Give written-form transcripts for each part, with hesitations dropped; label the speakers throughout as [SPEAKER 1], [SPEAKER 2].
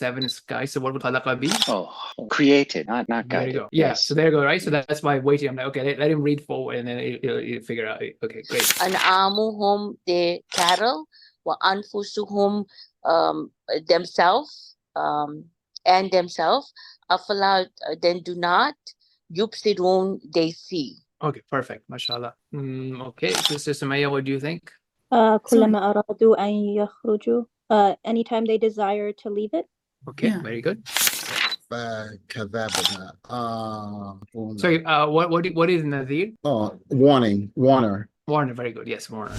[SPEAKER 1] 7 skies. So what would khalaqa be?
[SPEAKER 2] Oh, created, not
[SPEAKER 1] There
[SPEAKER 2] guided.
[SPEAKER 1] you go. Yeah,
[SPEAKER 2] Yes.
[SPEAKER 1] so there you go, right? So that's why waiting. I'm like, okay, let him read forward and then he'll figure out. Okay, great.
[SPEAKER 3] أنعامهم, the cattle, وأنفسهم, themselves, and themselves. أفلا, then do not. يبصرون, they see.
[SPEAKER 1] Okay, perfect. Mashallah. Okay, Sister Sumaya, what do you think?
[SPEAKER 4] كلما أرادوا أن يخرجوا, anytime they desire to leave it.
[SPEAKER 1] Okay, very good.
[SPEAKER 5] كذابنا.
[SPEAKER 1] Sorry, what is Nadir?
[SPEAKER 5] Oh, warner.
[SPEAKER 1] Warner, very good. Yes, Warner.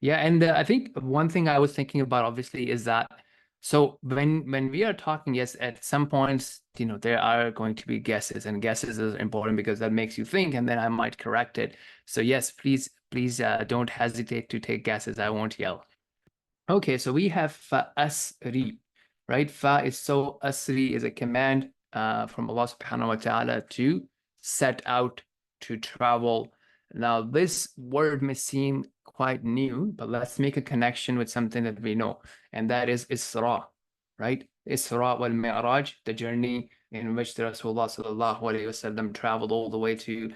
[SPEAKER 1] Yeah, and I think one thing I was thinking about obviously is that, so when we are talking, yes, at some points, you know, there are going to be guesses, and guesses is important because that makes you think, and then I might correct it. So yes, please don't hesitate to take guesses. I won't yell. Okay, so we have fa asri, right? Fa is so, asri is a command from Allah subhanahu wa ta'ala to set out, to travel. Now this word may seem quite new, but let's make a connection with something that we know, and that is Isra, right? Isra wal Mi'raj, the journey in which the Rasulullah sallallahu alaihi wasallam traveled all the way to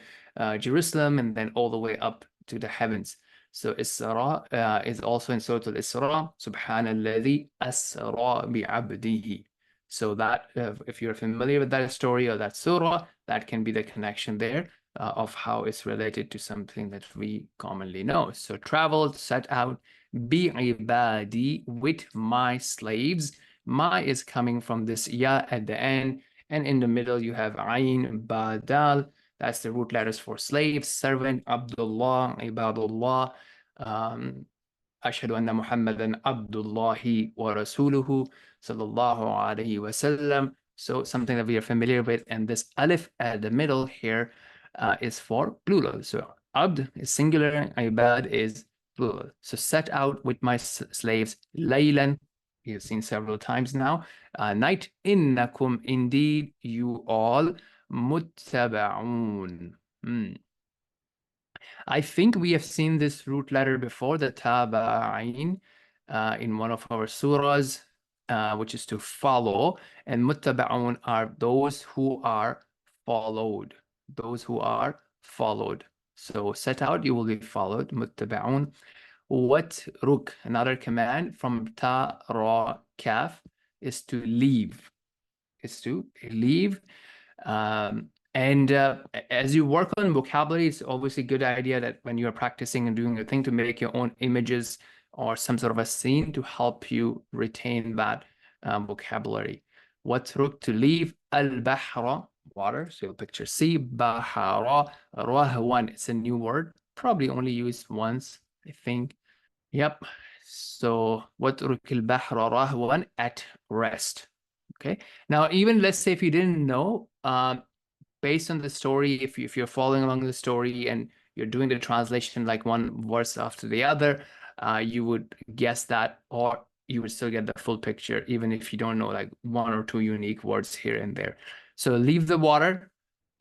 [SPEAKER 1] Jerusalem and then all the way up to the heavens. So Isra is also in Surah Al-Isra, Subhanalladhi asra bi'abdihi. So that, if you're familiar with that story or that surah, that can be the connection there of how it's related to something that we commonly know. So travel, set out, bi'ibadi, with my slaves. My is coming from this ya at the end, and in the middle you have ayn, badal. That's the root letters for slave, servant, Abdullah, Ibadullah, Ashhadu anna Muhammadan Abdullahi wa Rasuluhu sallallahu alayhi wa sallam. So something that we are familiar with, and this alif at the middle here is for plural. So Abd is singular, Ibad is plural. So set out with my slaves, Laylan, you've seen several times now, night, innakum, indeed you all, muttaba'un. I think we have seen this root letter before, the taba'in, in one of our surahs, which is to follow, and muttaba'un are those who are followed. Those who are followed. So set out, you will be followed, muttaba'un. Watruk, another command from ta, ra, kaf, is to leave. Is to leave. And as you work on vocabulary, it's obviously a good idea that when you're practicing and doing a thing to make your own images or some sort of a scene to help you retain that vocabulary. Watruk, to leave, al-bahra, water, so you'll picture sea, bahara, rahwan, it's a new word, probably only used once, I think. Yep, so watruk al-bahra rahwan, at rest. Okay, now even let's say if you didn't know, based on the story, if you're following along the story and you're doing the translation like one verse after the other, you would guess that, or you would still get the full picture, even if you don't know like one or two unique words here and there. So leave the water,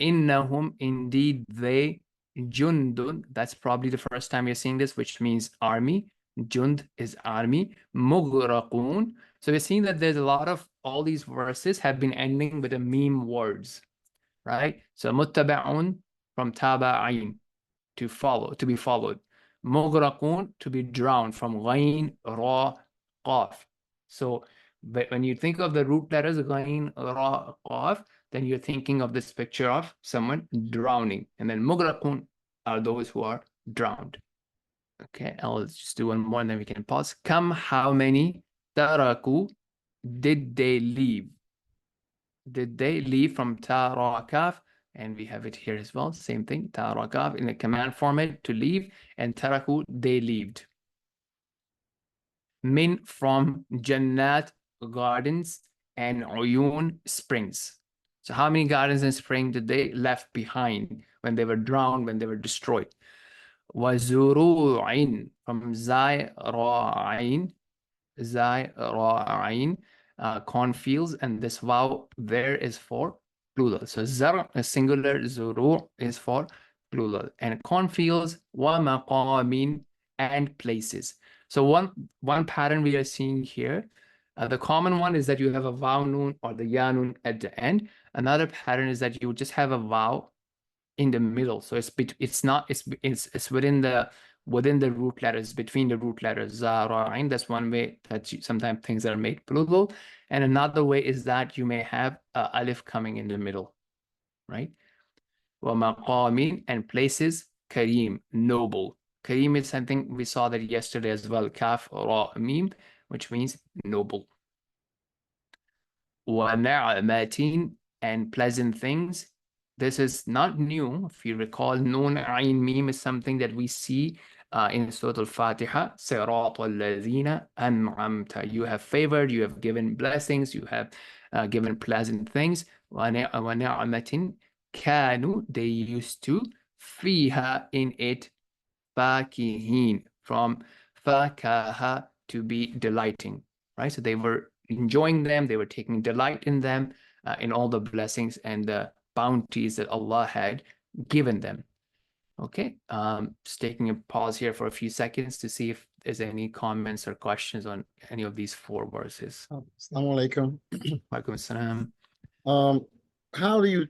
[SPEAKER 1] innahum, indeed they, jundun, that's probably the first time you're seeing this, which means army. Jund is army. Mughraqun. So we're seeing that there's a lot of, all these verses have been ending with the meme words, right? So muttaba'un from taba'in, to follow, to be followed. Mughraqun, to be drowned, from ghain, ra, qaf. So when you think of the root letters ghain, ra, qaf, then you're thinking of this picture of someone drowning. And then mughraqun are those who are drowned. Okay, I'll just do one more and then we can pause. Kam, how many, taraku, did they leave? Did they leave, from ta, ra, kaf, and we have it here as well, same thing, ta, ra, kaf, in a command format, to leave, and taraku, they leaved. Min, from jannat, gardens, and uyun, springs. So how many gardens and springs did they left behind when they were drowned, when they were destroyed? وَزُرُوعٍ, from zai-ra-ain, zai-ra-ain, cornfields, and this wow there is for plural. So zar is singular, zuru is for plural, and cornfields, وَمَقَامٍ, and places. So one pattern we are seeing here, the common one is that you have a vav noon or the ya noon at the end. Another pattern is that you just have a vav in the middle. So it's within the root letters, between the root letters, za, ra, ain. That's one way that sometimes things are made plural. And another way is that you may have alif coming in the middle, right? وَمَقَامٍ, and places, kareem, noble. Kareem is something we saw that yesterday as well, kaf, ra, mim, which means noble. وَنَعْمَةٍ, and pleasant things. This is not new. If you recall, Noon, Ain, Mim is something that we see in Surah Al-Fatiha. صِرَاطَ الَّذِينَ أَنْعَمْتَ. You have favored, you have given blessings, you have given pleasant things. وَنَعْمَةٍ كَانُوا, they used to, فِيهَا, in it, فَاكِهِينَ, from فَكَهَ, to be delighting, right? So they were enjoying them, they were taking delight in them, in all the blessings and the bounties that Allah had given them. Okay, just taking a pause here for a few seconds to see if there's any comments or questions on any of these 4 verses.
[SPEAKER 5] Assalamu alaikum.
[SPEAKER 1] Walaikum assalam.
[SPEAKER 5] How do you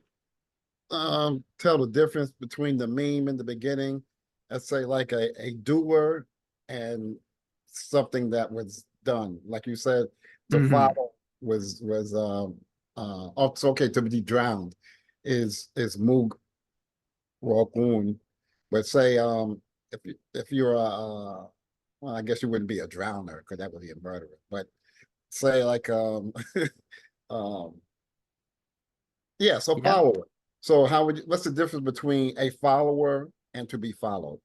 [SPEAKER 5] tell the difference between the meme in the beginning, let's say like a doer, and something that was done? Like you said, to follow was it's okay to be drowned is mug rokun. But say if you're well, I guess you wouldn't be a drowner because that would be a murderer. But say like yeah, so
[SPEAKER 1] Yeah.
[SPEAKER 5] follower. So how would you, what's the difference between a follower and to be followed?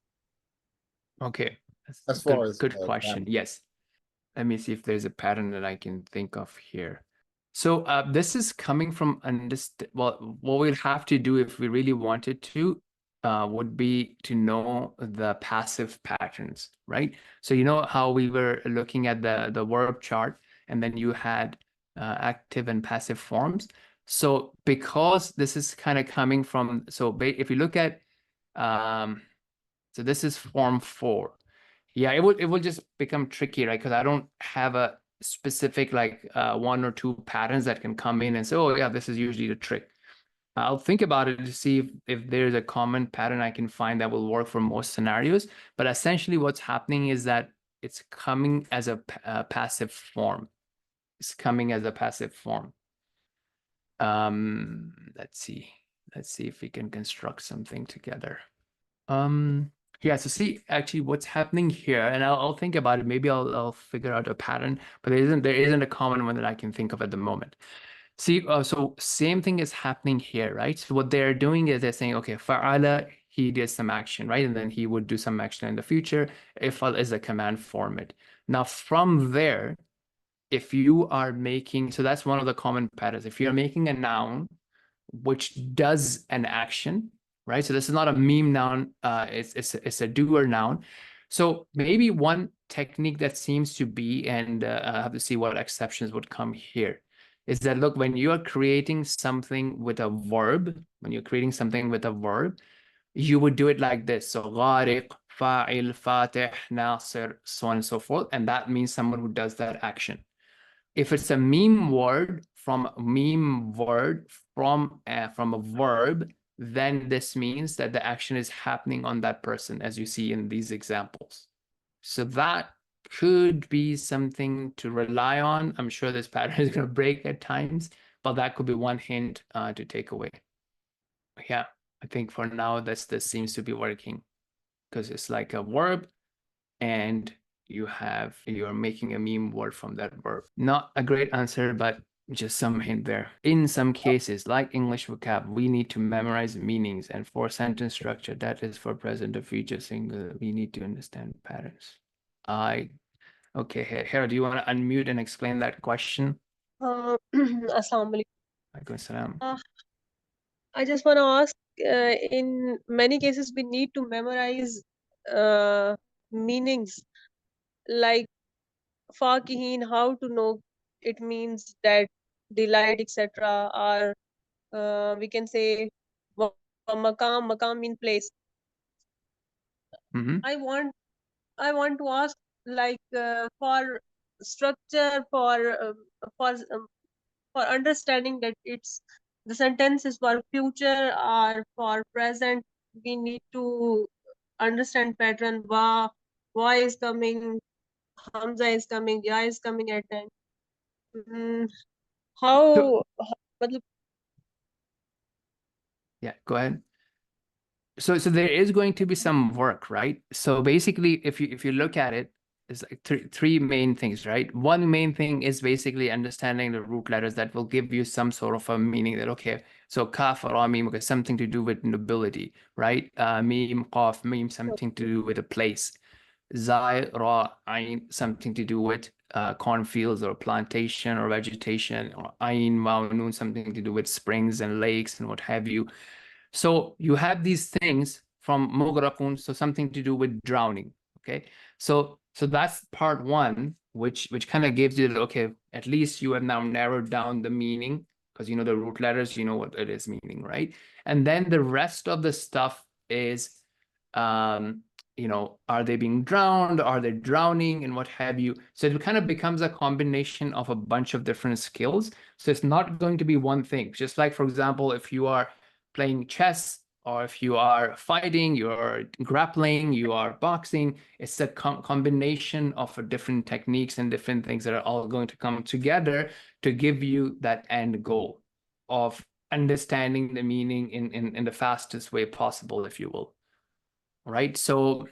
[SPEAKER 1] Okay,
[SPEAKER 5] As
[SPEAKER 1] that's
[SPEAKER 5] far
[SPEAKER 1] good,
[SPEAKER 5] as
[SPEAKER 1] good question. Yes. Let me see if there's a pattern that I can think of here. So this is coming from well, what we'll have to do if we really wanted to would be to know the passive patterns, right? So you know how we were looking at the verb chart, and then you had active and passive forms. So because this is kind of coming from, so if you look at, so this is form 4. Yeah, it will just become tricky, right? Because I don't have a specific like 1 or 2 patterns that can come in and say, oh yeah, this is usually the trick. I'll think about it to see if there's a common pattern I can find that will work for most scenarios. But essentially what's happening is that it's coming as a passive form. It's coming as a passive form. Let's see if we can construct something together. Yeah, so see actually what's happening here, and I'll think about it. Maybe I'll figure out a pattern, but there isn't a common one that I can think of at the moment. See, so same thing is happening here, right? So what they're doing is they're saying, okay, fa'ala, he did some action, right? And then he would do some action in the future. Ifal is a command format. Now from there, if you are making, so that's one of the common patterns. If you're making a noun which does an action, right? So this is not a meme noun, it's a doer noun. So maybe one technique that seems to be, and I have to see what exceptions would come here, is that look, when you are creating something with a verb, you would do it like this. So ghariq, fa'il, fatih, nasir, so on and so forth. And that means someone who does that action. If it's a meme word from a verb, then this means that the action is happening on that person, as you see in these examples. So that could be something to rely on. I'm sure this pattern is going to break at times, but that could be one hint to take away. Yeah, I think for now this seems to be working because it's like a verb and you're making a meme word from that verb. Not a great answer, but just some hint there. In some cases, like English vocab, we need to memorize meanings, and for sentence structure, that is for present or future singular, we need to understand patterns. Okay, Hera, do you want to unmute and explain that question?
[SPEAKER 6] Assalamu
[SPEAKER 1] Alaikum salam.
[SPEAKER 6] alaikum. I just want to ask, in many cases, we need to memorize meanings like fakihin, how to know it means that delight, etc. Or we can say makam mean place.
[SPEAKER 1] Mhm.
[SPEAKER 6] I want to ask, like, for structure, for understanding that it's the sentence is for future or for present. We need to understand pattern. Wa is coming, Hamza is coming, Ya is coming at time.
[SPEAKER 1] So,
[SPEAKER 6] Matlab,
[SPEAKER 1] yeah, go ahead. So there is going to be some work, right? So basically, if you look at it, it's like three main things, right? One main thing is basically understanding the root letters that will give you some sort of a meaning that, okay, so kaf, ra, mim, okay, something to do with nobility, right? Mim, qaf, mim, something to do with a place. Zai, ra, ain, something to do with cornfields or plantation or vegetation, or ain, waw, noon, something to do with springs and lakes and what have you. So you have these things from Mughraqun, so something to do with drowning. Okay. So that's part one, which kind of gives you, okay, at least you have now narrowed down the meaning, because you know the root letters, you know what it is meaning, right? And then the rest of the stuff is you know, are they being drowned? Are they drowning and what have you? So it kind of becomes a combination of a bunch of different skills. So it's not going to be one thing. Just like, for example, if you are playing chess, or if you are fighting, you're grappling, you are boxing, it's a combination of different techniques and different things that are all going to come together to give you that end goal of understanding the meaning in the fastest way possible, if you will. Right? So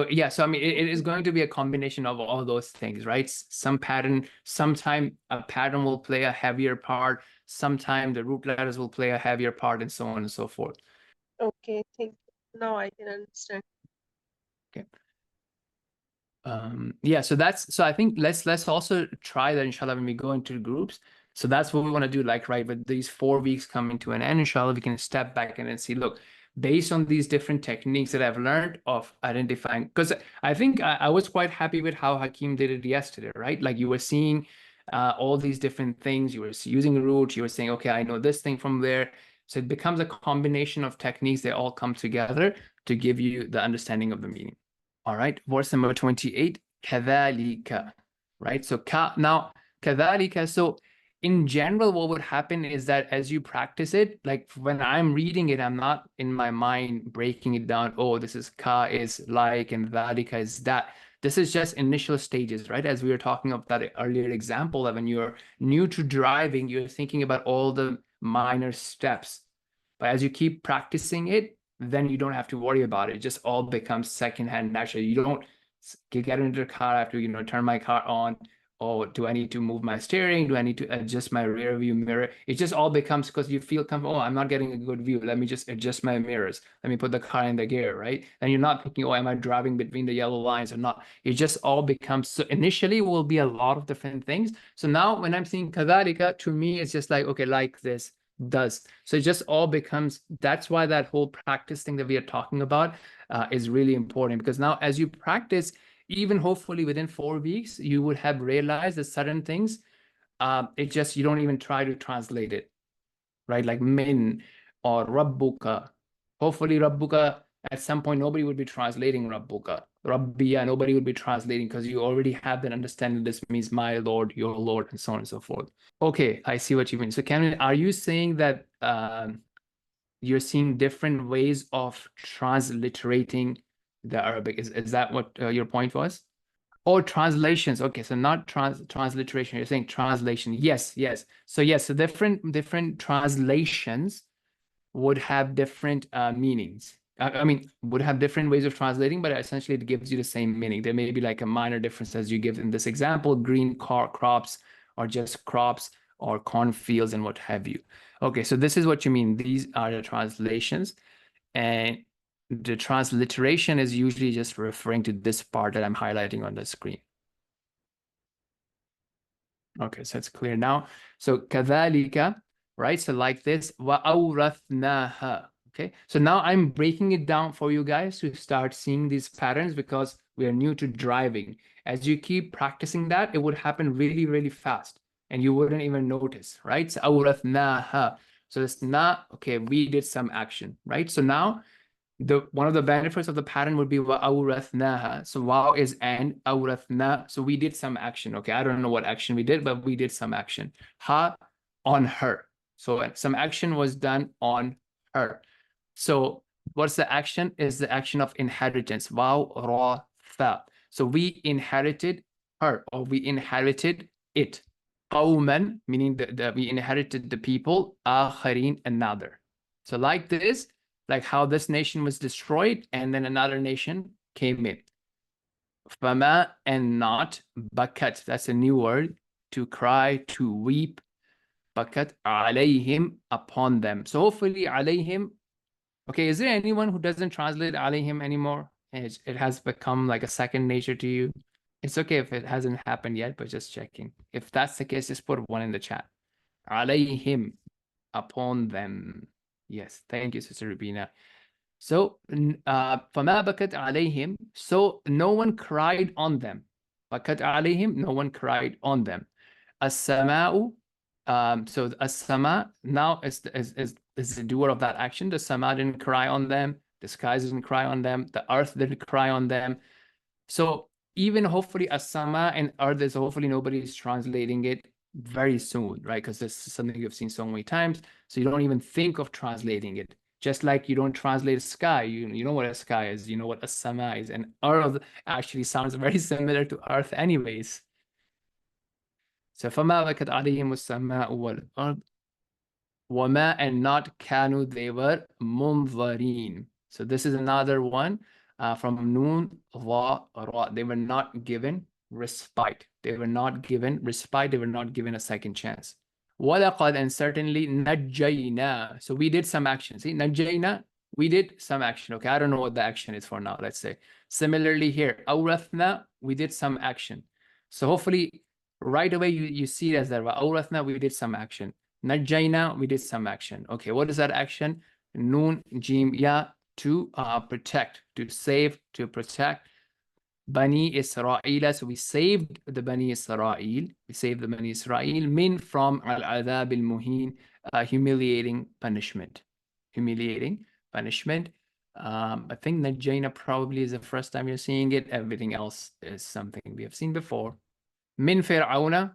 [SPEAKER 1] yeah, so I mean, it is going to be a combination of all those things, right? Some pattern, sometime a pattern will play a heavier part, sometime the root letters will play a heavier part, and so on and so forth.
[SPEAKER 6] okay, thank you. Now I can understand.
[SPEAKER 1] Okay. Yeah, so I think let's also try that, inshallah, when we go into groups. So that's what we want to do, like, right, with these 4 weeks coming to an end, inshallah, we can step back and then see, look, based on these different techniques that I've learned of identifying, because I think I was quite happy with how Hakeem did it yesterday, right? Like, you were seeing all these different things, you were using roots, you were saying, okay, I know this thing from there. So it becomes a combination of techniques. They all come together to give you the understanding of the meaning. All right, verse number 28, كذلك, right? So now, كذلك, so in general, what would happen is that as you practice it, like when I'm reading it, I'm not in my mind breaking it down. Oh, this is ka is like, and dhalika is that. This is just initial stages, right? As we were talking about that earlier example, that when you're new to driving, you're thinking about all the minor steps. But as you keep practicing it, then you don't have to worry about it. It just all becomes secondhand naturally. You don't get into the car after, you know, turn my car on. Oh, do I need to move my steering? Do I need to adjust my rear view mirror? It just all becomes because you feel comfortable. Oh, I'm not getting a good view. Let me just adjust my mirrors. Let me put the car in the gear, right? And you're not thinking, oh, am I driving between the yellow lines or not? It just all becomes, so initially will be a lot of different things. So now when I'm seeing kadhalika, to me, it's just like, okay, like this, does. So it just all becomes, that's why that whole practice thing that we are talking about is really important, because now as you practice, even hopefully within 4 weeks, you would have realized that certain things, it just, you don't even try to translate it, right? Like min or rabbuka. Hopefully rabbuka, at some point, nobody would be translating rabbuka. Rabbiya, nobody would be translating, because you already have that understanding. This means my Lord, your Lord, and so on and so forth. Okay, I see what you mean. So Cameron, are you saying that you're seeing different ways of transliterating the Arabic? Is that what your point was? Or translations? Okay, so not transliteration. You're saying translation. Yes, yes. So yes, so different translations would have different meanings. I mean, would have different ways of translating, but essentially it gives you the same meaning. There may be like a minor difference as you give in this example, green crops, or just crops, or cornfields, and what have you. Okay, so this is what you mean. These are the translations, and the transliteration is usually just referring to this part that I'm highlighting on the screen. Okay, so it's clear now. So كذلك, right? So like this, وَأَوْرَثْنَاهَا. Okay, so now I'm breaking it down for you guys to start seeing these patterns, because we are new to driving. As you keep practicing that, it would happen really, really fast, and you wouldn't even notice, right? So أَوْرَثْنَاهَا. So it's not, okay, we did some action, right? So now one of the benefits of the pattern would be وَأَوْرَثْنَاهَا. So wow is and, أَوْرَثْنَا. So we did some action. Okay, I don't know what action we did, but we did some action. Ha, on her. So some action was done on her. So what's the action? Is the action of inheritance. Wow, ra, tha. So we inherited her, or we inherited it. قَوْمًا, meaning that we inherited the people. آخَرِينَ, another. So like this, like how this nation was destroyed and then another nation came in. Fama, and not bakat. That's a new word. To cry, to weep. Bakat alayhim, upon them. So hopefully alayhim. Okay, is there anyone who doesn't translate alayhim anymore? It has become like a second nature to you. It's okay if it hasn't happened yet, but just checking. If that's the case, just put one in the chat. Alayhim, upon them. Yes, thank you, Sister Rubina. So, فَمَا بَكَتْ عَلَيْهِمْ. So, no one cried on them. بَكَتْ عَلَيْهِمْ, no one cried on them. السَّمَاءُ, so as-sama now is the doer of that action. The sama didn't cry on them. The skies didn't cry on them. The earth didn't cry on them. So, even hopefully as-sama and earth is hopefully nobody is translating it very soon, right? Because this is something you've seen so many times. So you don't even think of translating it. Just like you don't translate sky, you know what a sky is, you know what a sama is, and earth actually sounds very similar to earth anyways. So فَمَا بَكَتْ عَلَيْهِمُ السَّمَاءُ وَالْأَرْضُ وَمَا, and not كَانُوا, they were مُنظَرِينَ. So this is another one from Noon, Ra, Ra. They were not given respite. They were not given respite. They were not given a second chance. وَلَقَدْ, and certainly نَجَّيْنَا. So we did some action. See, نَجَّيْنَا, we did some action. Okay, I don't know what the action is for now, let's say. Similarly here, أَوْرَثْنَا, we did some action. So hopefully right away you see it as that. أَوْرَثْنَا, we did some action. نَجَّيْنَا, we did some action. Okay, what is that action? Noon, Jim, Ya, to protect, to save, to protect. Bani Israel, so we saved the Bani Israel. We saved the Bani Israel min, from al-adhab al-muhin, humiliating punishment. Humiliating punishment. I think Najjayna probably is the first time you're seeing it. Everything else is something we have seen before. Min Fir'auna.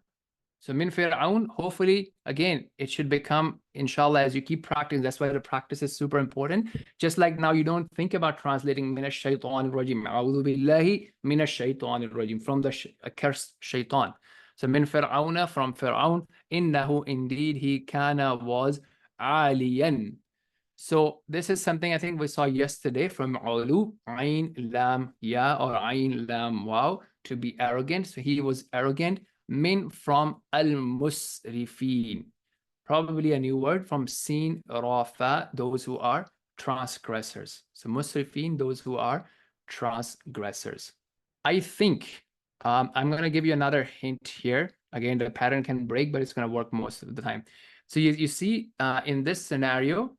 [SPEAKER 1] So min Fir'aun, hopefully, again, it should become, inshallah, as you keep practicing. That's why the practice is super important. Just like now, you don't think about translating min ash-shaytan al-rajim. A'udhu billahi min ash-shaytan al-rajim, from the accursed shaitan. So min Fir'auna, from Fir'aun, innahu, indeed, he kana, was aliyan. So this is something I think we saw yesterday from ulu, ayn lam ya, or ayn lam waw, to be arrogant. So he was arrogant. Min, from al-musrifin, probably a new word, from sin rafa, those who are transgressors. So musrifin, those who are transgressors. I think I'm going to give you another hint here. Again, the pattern can break, but it's going to work most of the time. So you see in this scenario,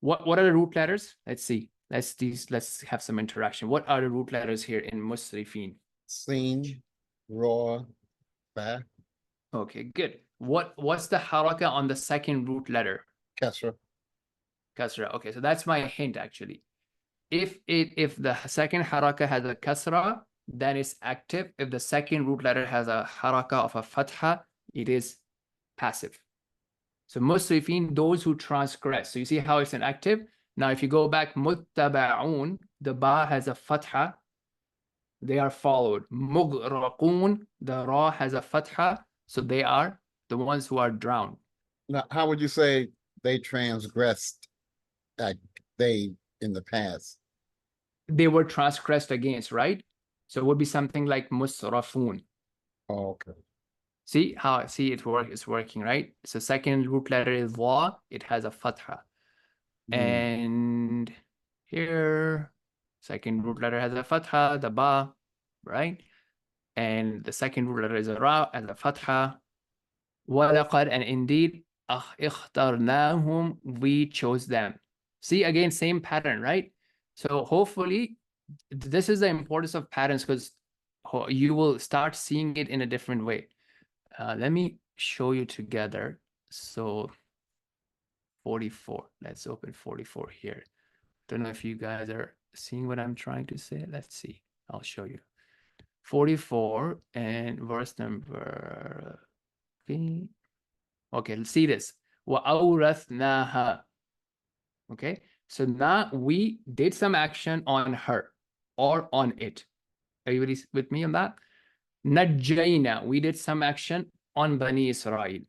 [SPEAKER 1] what are the root letters? Let's see. Let's have some interaction. What are the root letters here in musrifin?
[SPEAKER 5] Sin, raw, fa,
[SPEAKER 1] Okay, good. What's the haraka on the second root letter?
[SPEAKER 5] kasra.
[SPEAKER 1] Kasra. Okay, so that's my hint actually. If the second haraka has a kasra, then it's active. If the second root letter has a haraka of a fatha, it is passive. So musrifin, those who transgress. So you see how it's an active. Now if you go back, muttaba'un, the ba has a fatha. They are followed. Mughraqun, the ra has a fatha, so they are the ones who are drowned.
[SPEAKER 5] Now, how would you say they transgressed, like they in the past?
[SPEAKER 1] They were transgressed against, right? So it would be something like musrafun.
[SPEAKER 5] Oh, okay.
[SPEAKER 1] See it's working, right? So second root letter is la, it has a fatha. And here, second root letter has a fatha, the ba, right? And the second root letter is a ra and a fatha. وَلَقَدْ, and indeed, اخْتَرْنَاهُمْ, we chose them. See, again, same pattern, right? So hopefully, this is the importance of patterns, because you will start seeing it in a different way. Let me show you together. So 44. Let's open 44 here. Don't know if you guys are seeing what I'm trying to say. Let's see. I'll show you. 44 and verse number. Okay, let's see this. وَأَوْرَثْنَاهَا. Okay, so now we did some action on her or on it. Everybody with me on that? Najjayna, we did some action on Bani Israel.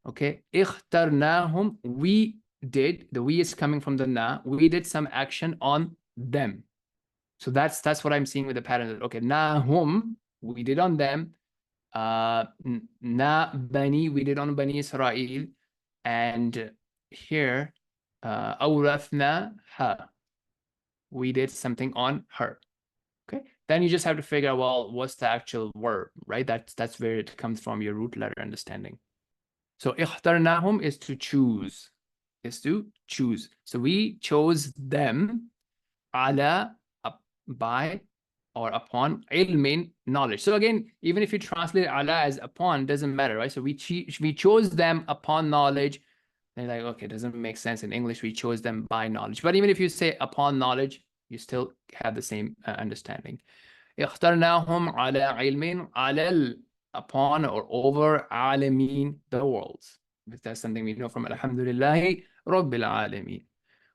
[SPEAKER 1] Okay, ikhtarnahum, we did, the we is coming from the na, we did some action on them. So that's what I'm seeing with the pattern. Okay, nahum, we did on them. Na bani, we did on Bani Israel. And here, awrathna ha, we did something on her. Okay, then you just have to figure out, well, what's the actual verb, right? That's where it comes from, your root letter understanding. So ikhtarnahum is to choose, So we chose them ala, by or upon, ilmin, knowledge. So again, even if you translate ala as upon, doesn't matter, right? So we chose them upon knowledge. They're like, okay, it doesn't make sense in English. We chose them by knowledge. But even if you say upon knowledge, you still have the same understanding. اخترناهم على علم على upon or over عالمين, the worlds. If that's something we know from Alhamdulillahi Rabbil Alameen.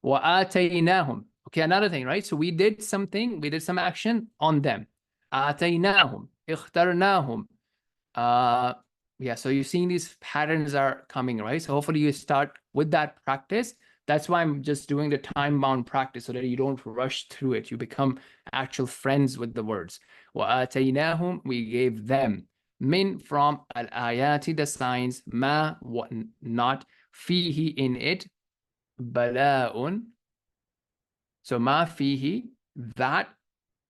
[SPEAKER 1] وآتيناهم. Okay, another thing, right? So we did some action on them. آتيناهم, اخترناهم. Yeah, so you're seeing these patterns are coming, right? So hopefully you start with that practice. That's why I'm just doing the time-bound practice so that you don't rush through it. You become actual friends with the words. وَآتَيْنَاهُمْ, we gave them. Min, from al-ayati, the signs. Ma, what not. Fihi, in it. Bala'un. So ma fihi, that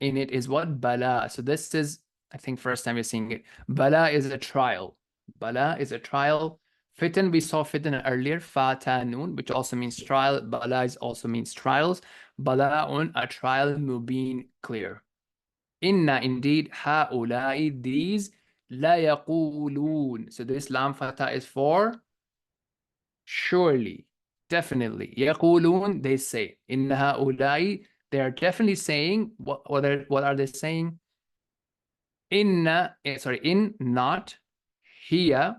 [SPEAKER 1] in it is what? Bala. So this is, I think, first time you're seeing it. Bala is a trial. Bala is a trial. Fitan, we saw fitan earlier. Fatanun, which also means trial. Bala also means trials. Bala'un, a trial. Mubin, clear. Inna, indeed. Ha'ulai, these. La yaqulun. So this lam fatha is for surely, definitely. Yaqulun, they say. Inna ha'ulai, they are definitely saying. What are they saying? Inna, in, not. Here,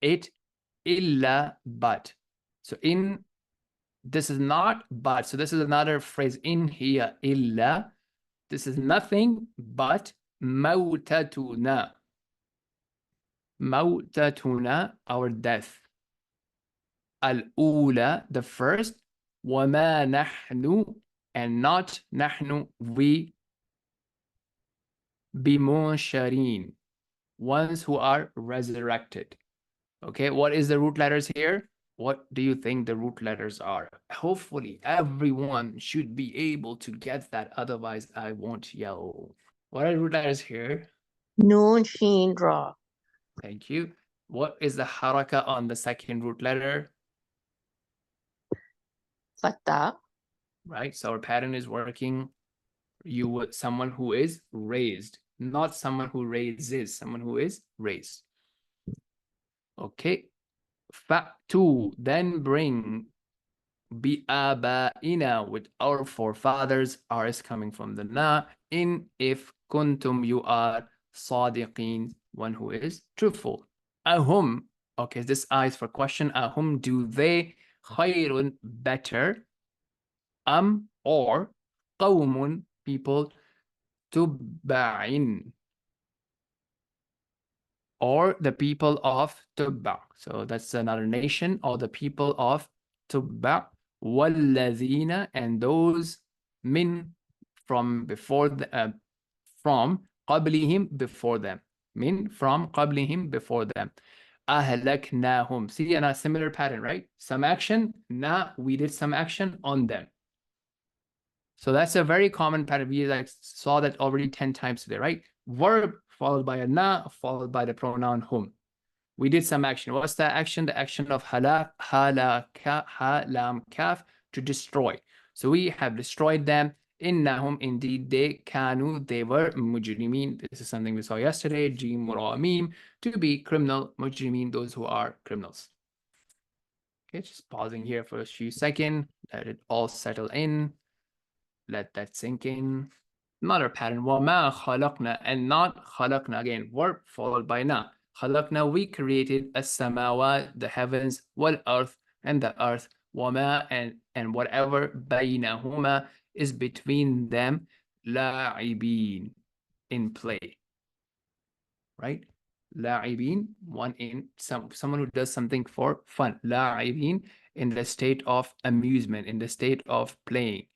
[SPEAKER 1] it, illa, but. So in, this is not, but. So this is another phrase. In here, illa. This is nothing but mawtatuna. Mawtatuna, our death. Al-ula, the first. Wama nahnu, and not nahnu, we. Bimunsharin, ones who are resurrected. Okay, what is the root letters here? What do you think the root letters are? Hopefully everyone should be able to get that, otherwise I won't yell. What are the root letters here?
[SPEAKER 3] Noon, sheen, ra.
[SPEAKER 1] Thank you. What is the haraka on the second root letter?
[SPEAKER 3] Fatah.
[SPEAKER 1] Right, so our pattern is working. You would someone who is raised, not someone who raises, someone who is raised. Okay. Fa'tu, then bring. Bi'aba'ina, with our forefathers. R is coming from the na. In, if kuntum, you are sadiqeen, one who is truthful. Ahum, okay, this I is for question. Ahum, do they? Khayrun, better. Or qawmun, people. Tubba'in, or the people of Tubba. So that's another nation, or the people of Tubba. Walladhina, and those min, from before the, from qablihim, before them. Min, from qablihim, before them. Ahlaknahum. See, and a similar pattern, right? Some action, na, we did some action on them. So that's a very common pattern. We saw that already 10 times today, right? Verb followed by a na, followed by the pronoun hum. We did some action. What's the action? The action of halak, halaka, halam, kaf, to destroy. So we have destroyed them. Innahum, indeed they, kanu, they were, mujrimeen. This is something we saw yesterday. Jim, ra, mim, to be criminal. Mujrimeen, those who are criminals. Okay, just pausing here for a few seconds. Let it all settle in. Let that sink in. Another pattern. وَمَا خَلَقْنَا, and not خَلَقْنَا, again, verb followed by na. خَلَقْنَا, we created السَّمَاوَاتِ, the heavens, وَالْأَرْض, and the earth. وَمَا, and whatever بَيْنَهُمَا is between them, لَاعِبِينَ, in play. Right? La'ibin, someone who does something for fun. La'ibin, in the state of amusement, in the state of playing.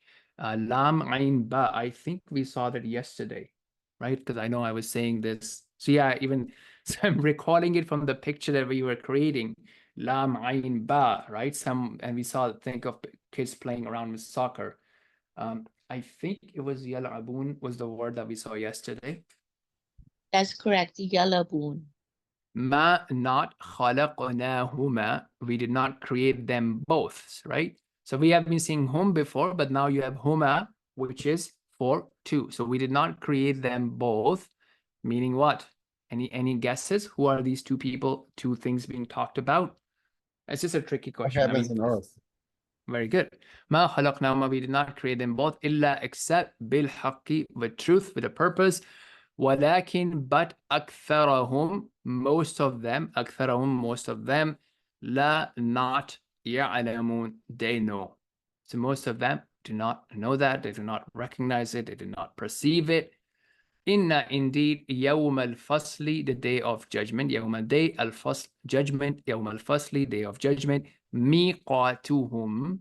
[SPEAKER 1] Lam ain ba, I think we saw that yesterday, right? Because I know I was saying this. So yeah, so I'm recalling it from the picture that we were creating. Lam ain ba, right? And we think of kids playing around with soccer. I think it was yal'abun was the word that we saw yesterday.
[SPEAKER 3] That's correct. Yalaboon.
[SPEAKER 1] Ma, not khalaqnahuma, we did not create them both, right? So we have been seeing hum before, but now you have huma, which is for two. So we did not create them both, meaning what? Any guesses? Who are these two people, two things being talked about? It's just a tricky question.
[SPEAKER 5] Heavens and earth.
[SPEAKER 1] Very good. Ma khalaqnahuma, we did not create them both, illa except bil haqqi, with truth, with a purpose. ولكن, but أكثرهم, most of them, لا, not يعلمون, they know. So most of them do not know that, they do not recognize it, they do not perceive it. Inna, indeed, يوم الفصل, the day of judgment, يوم day الفصل, judgment, يوم الفصل, day of judgment, ميقاتهم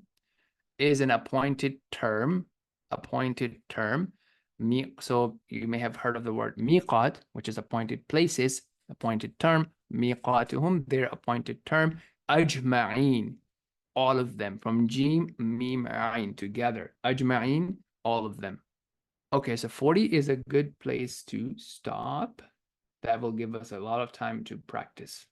[SPEAKER 1] is an appointed term. So you may have heard of the word miqat, which is appointed places, appointed term. Miqatuhum, their appointed term. Ajma'een, all of them, from jim, mim, ain, together. Ajma'een, all of them. Okay, so 40 is a good place to stop. That will give us a lot of time to practice.